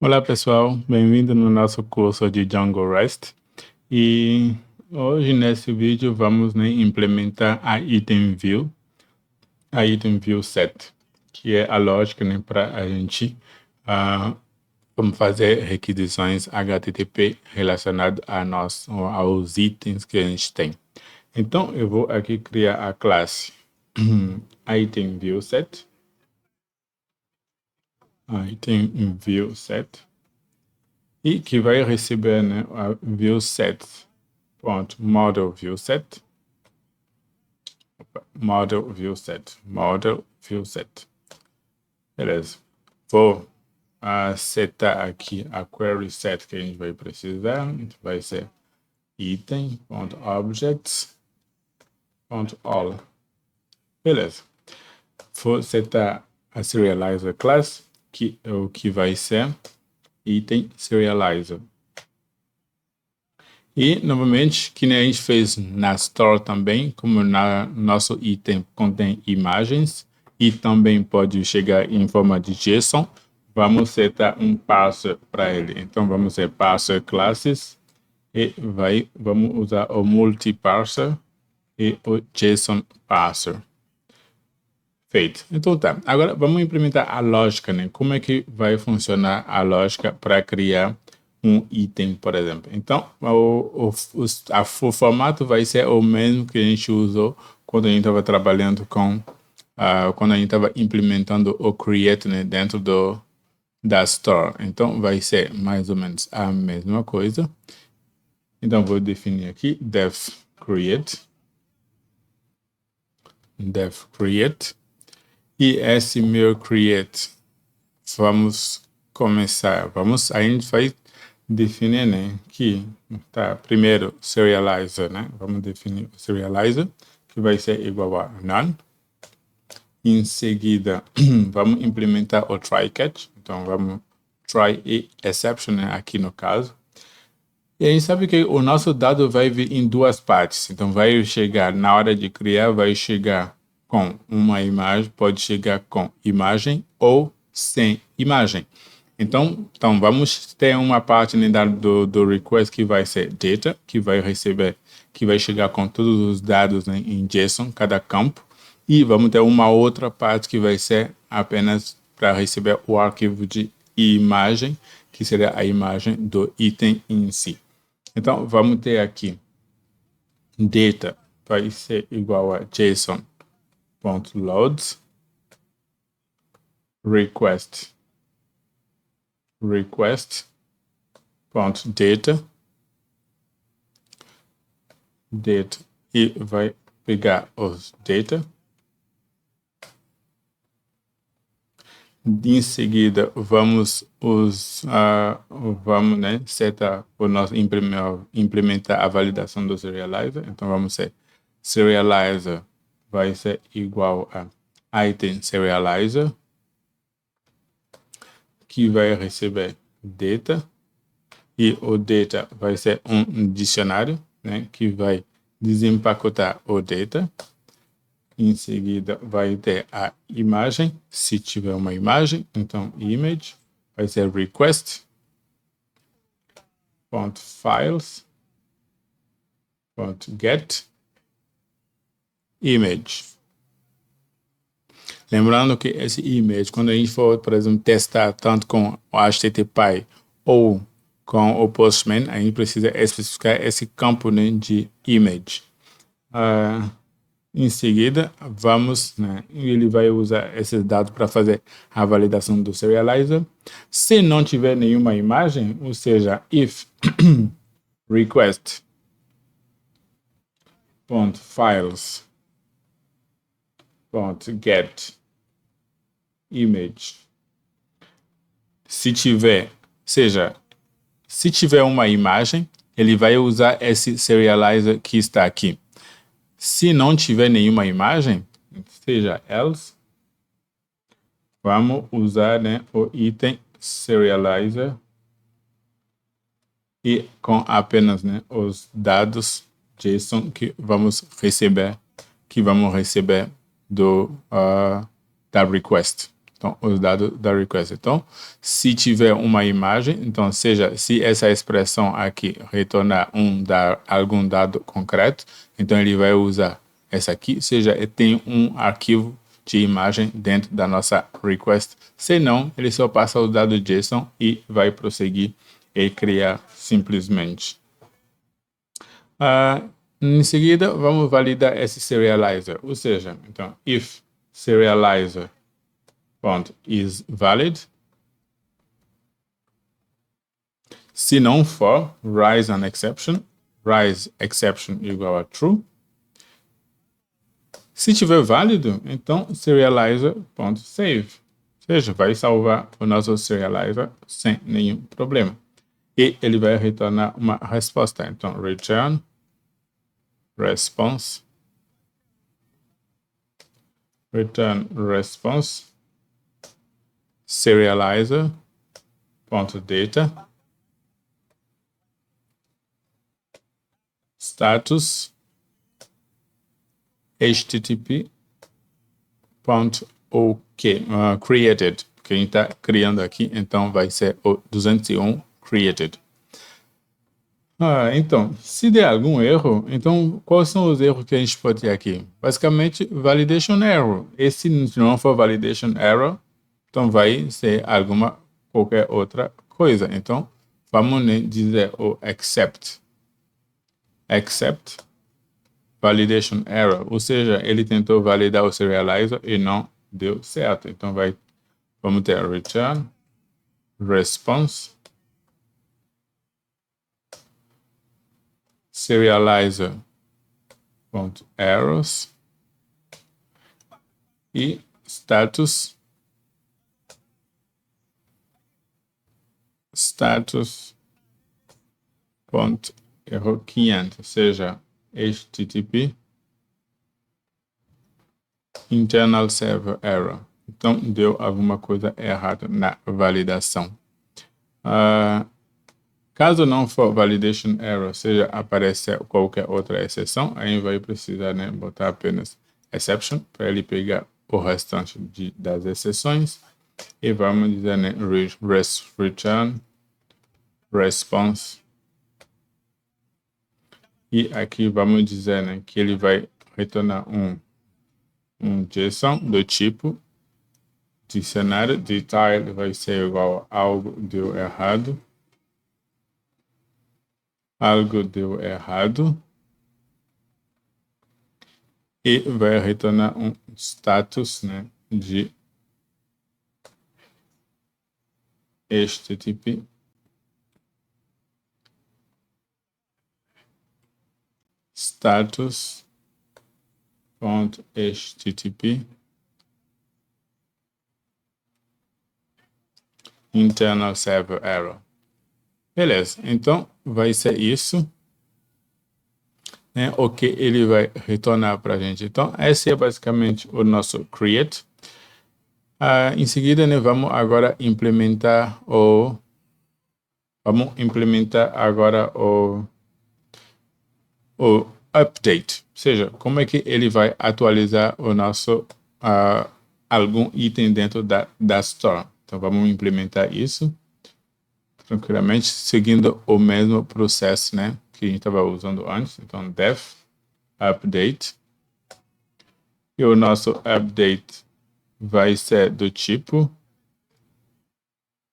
Olá pessoal, bem-vindo no nosso curso de Django REST. E hoje nesse vídeo vamos implementar a item view set, que é a lógica para a gente como fazer requisições HTTP relacionadas aos itens que a gente tem. Então eu vou aqui criar a classe item view set. Item view set. E que vai receber a view set ponto model view set beleza. Vou setar aqui a query set que a gente vai precisar. Vai ser item.objects.all. Beleza. Vou setar a serializer class, que é o que vai ser item serializer. E, novamente, que nem a gente fez na Store também, como nosso item contém imagens e também pode chegar em forma de JSON, vamos setar um parser para ele. Então, vamos ser parser classes e vamos usar o multi-parser e o JSON parser. Feito. Então tá, agora vamos implementar a lógica, né? Como é que vai funcionar a lógica para criar um item, por exemplo. Então, o formato vai ser o mesmo que a gente usou quando a gente estava trabalhando com, quando a gente estava implementando o create, né, dentro da store. Então, vai ser mais ou menos a mesma coisa. Então, vou definir aqui def create. E esse meu create, vamos começar. A gente vai definir, né, que tá primeiro serializer, né? Vamos definir o serializer, que vai ser igual a none. Em seguida, vamos implementar o try catch. Então, vamos try e exception, né, aqui no caso. E a gente sabe que o nosso dado vai vir em duas partes. Então, vai chegar, na hora de criar, vai chegar com uma imagem, pode chegar com imagem ou sem imagem. Então vamos ter uma parte do request que vai ser data, que vai receber, que vai chegar com todos os dados, né, em JSON, cada campo. E vamos ter uma outra parte que vai ser apenas para receber o arquivo de imagem, que seria a imagem do item em si. Então, vamos ter aqui data vai ser igual a json.loads request.data e vai pegar os data. Em seguida, vamos setar o nosso implementar a validação do serializer. Então, vamos ser serializer vai ser igual a item serializer, que vai receber data, e o data vai ser um dicionário, né, que vai desempacotar o data. Em seguida, vai ter a imagem, se tiver uma imagem, então image vai ser request.files.get image. Lembrando que esse image, quando a gente for, por exemplo, testar tanto com o HTTP ou com o Postman, a gente precisa especificar esse campo, né, de image. Em seguida, ele vai usar esses dados para fazer a validação do serializer. Se não tiver nenhuma imagem, ou seja, if request.files.get image, se tiver uma imagem, ele vai usar esse serializer que está aqui. Se não tiver nenhuma imagem, seja else, vamos usar, né, o item serializer e com apenas, né, os dados JSON que vamos receber da request. Então, os dados da request. Então, se tiver uma imagem, então, seja, se essa expressão aqui retornar algum dado concreto, então ele vai usar essa aqui, seja, tem um arquivo de imagem dentro da nossa request. Se não, ele só passa o dado JSON e vai prosseguir e criar simplesmente. Em seguida, vamos validar esse serializer, ou seja, então, if serializer is valid. Se não for, raise an exception. Raise exception igual a true. Se tiver válido, então serializer.save. Ou seja, vai salvar o nosso serializer sem nenhum problema. E ele vai retornar uma resposta. Então, return response. Return response serializer.data status http.ok created, porque a gente está criando aqui, então vai ser o 201 created. Então, se der algum erro, então quais são os erros que a gente pode ter aqui? Basicamente, validation error. E se não for validation error, então vai ser qualquer outra coisa. Então, vamos dizer o except validation error, ou seja, ele tentou validar o serializer e não deu certo. Então, vamos ter return response serializer.errors e status.error 500, ou seja, http internal server error. Então, deu alguma coisa errada na validação. Caso não for validation error, seja, aparecer qualquer outra exceção, aí vai precisar, né, botar apenas exception para ele pegar o restante das exceções. E vamos dizer, né, return response. E aqui vamos dizer, né, que ele vai retornar um JSON do tipo dicionário de tile vai ser igual a algo deu errado. Algo deu errado. E vai retornar um status, né, de http status.http internal server error. Beleza, então vai ser isso, né, o que ele vai retornar para a gente. Então, esse é basicamente o nosso create. Em seguida, né, vamos agora implementar agora o update, ou seja, como é que ele vai atualizar o nosso algum item dentro da store. Então, vamos implementar isso tranquilamente, seguindo o mesmo processo, né, que a gente estava usando antes. Então, def update. E o nosso update vai ser do tipo,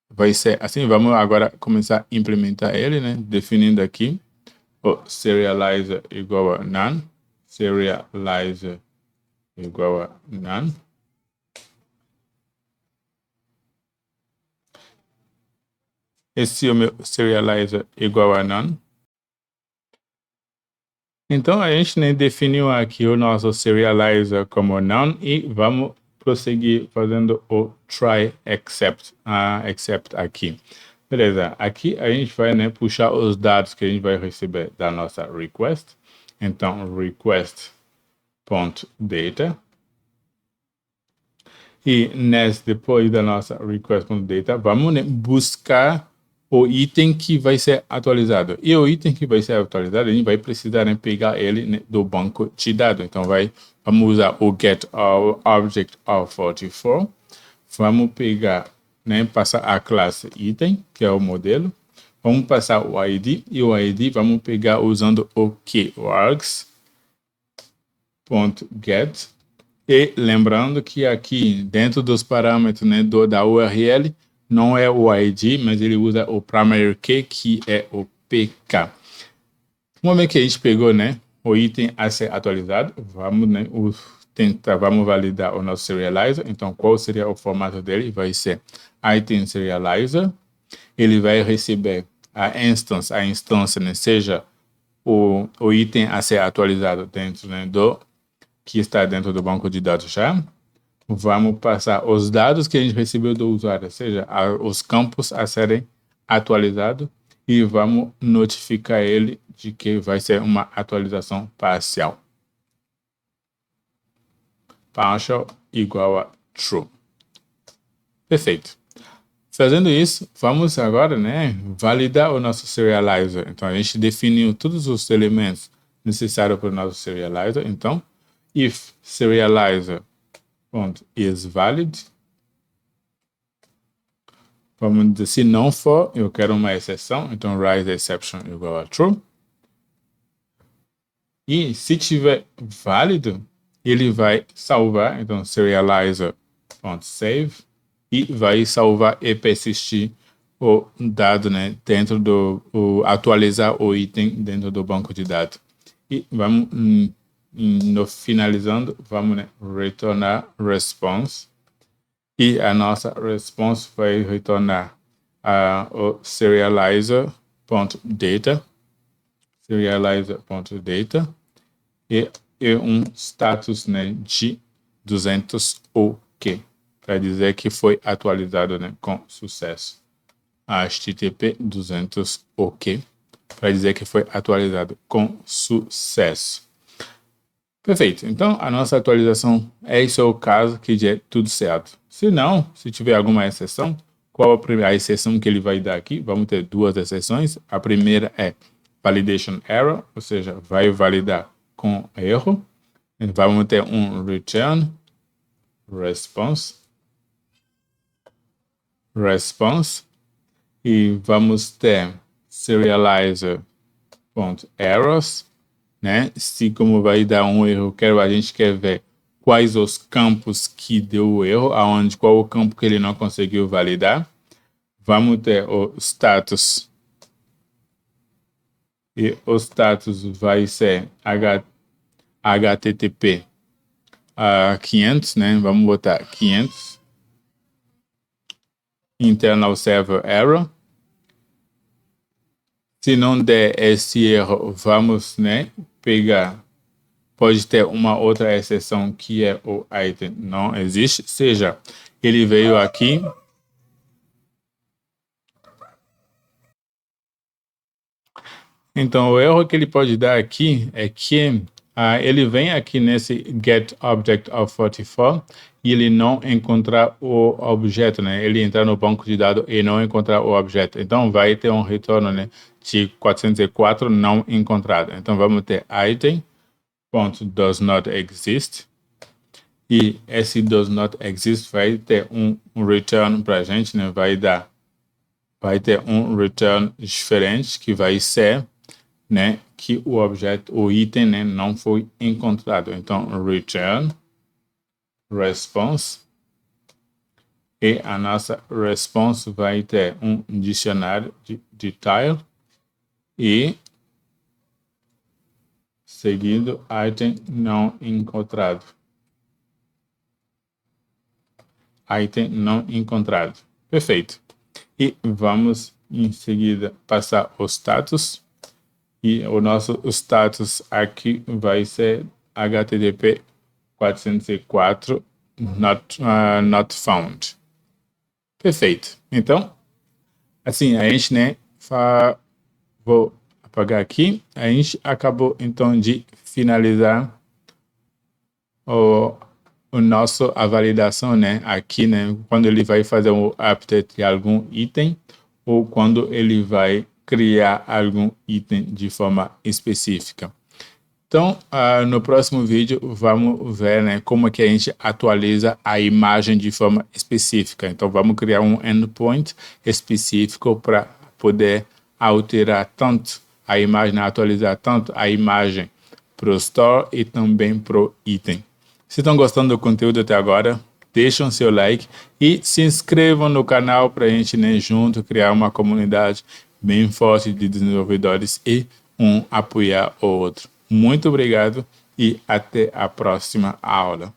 vai ser assim, vamos agora começar a implementar ele, né, definindo aqui o serializer igual a none, serializer igual a none. Esse é o meu serializer igual a none. Então, a gente, né, definiu aqui o nosso serializer como none e vamos prosseguir fazendo o try except aqui. Beleza, aqui a gente vai, né, puxar os dados que a gente vai receber da nossa request. Então, request.data. E depois da nossa request.data, vamos, né, buscar o item que vai ser atualizado. E o item que vai ser atualizado, a gente vai precisar, né, pegar ele, né, do banco de dados. Então, vamos usar o get object of 44. vamos pegar, né, passar a classe item, que é o modelo. Vamos passar o ID, e o ID vamos pegar usando o que? O args.get. E lembrando que aqui, dentro dos parâmetros, né, da URL, não é o ID, mas ele usa o primary key, que é o PK. No momento que a gente pegou, né, o item a ser atualizado, vamos, né, vamos validar o nosso serializer. Então, qual seria o formato dele? Vai ser item serializer. Ele vai receber a instância, né, seja o item a ser atualizado dentro, né, que está dentro do banco de dados já. Vamos passar os dados que a gente recebeu do usuário, ou seja, os campos a serem atualizados, e vamos notificar ele de que vai ser uma atualização parcial. Partial igual a true. Perfeito. Fazendo isso, vamos agora, né, validar o nosso serializer. Então, a gente definiu todos os elementos necessários para o nosso serializer. Então, if serializer.is valid, vamos dizer, se não for, eu quero uma exceção. Então, raise exception igual a true. E se tiver válido, ele vai salvar. Então, serializer.save. E vai salvar e persistir o dado, né, dentro atualizar o item dentro do banco de dados. E vamos, finalizando, vamos, né, retornar response. E a nossa response vai retornar o serializer.data. E um status, né, de 200 OK. Para dizer que foi atualizado, né, com sucesso. HTTP 200 OK. Para dizer que foi atualizado com sucesso. Perfeito. Então, a nossa atualização esse é o caso que der tudo certo. Se não, se tiver alguma exceção, qual a exceção que ele vai dar aqui? Vamos ter duas exceções. A primeira é validation error, ou seja, vai validar com erro. Vamos ter um return response, e vamos ter serializer.errors, né? Se como vai dar um erro, a gente quer ver quais os campos que deu o erro, qual o campo que ele não conseguiu validar. Vamos ter o status, e o status vai ser HTTP 500, né? Vamos botar 500. Internal server error. Se não der esse erro, vamos, né, pegar. Pode ter uma outra exceção que é o item não existe, seja, ele veio aqui. Então, o erro que ele pode dar aqui é que ele vem aqui nesse get object of 44 e ele não encontrar o objeto, né? Ele entrar no banco de dados e não encontrar o objeto. Então, vai ter um retorno, né, de 404 não encontrado. Então, vamos ter item.does not exist. E esse does not exist vai ter um return para a gente, né? Vai ter um return diferente que vai ser, né, que o item, né, não foi encontrado. Então, return response, e a nossa response vai ter um dicionário de detail e seguido item não encontrado. Item não encontrado. Perfeito. E vamos em seguida passar o status. E o nosso status aqui vai ser HTTP 404 not found. Perfeito. Então, assim, a gente, né, vou apagar aqui. A gente acabou, então, de finalizar a validação, né, aqui, né, quando ele vai fazer um update de algum item ou quando ele vai criar algum item de forma específica. Então, no próximo vídeo, vamos ver, né, como é que a gente atualiza a imagem de forma específica. Então, vamos criar um endpoint específico para poder alterar tanto a imagem, atualizar tanto a imagem para o Store e também para o item. Se estão gostando do conteúdo até agora, deixem seu like e se inscrevam no canal para a gente, né, junto criar uma comunidade bem forte de desenvolvedores e um apoiar o outro. Muito obrigado e até a próxima aula.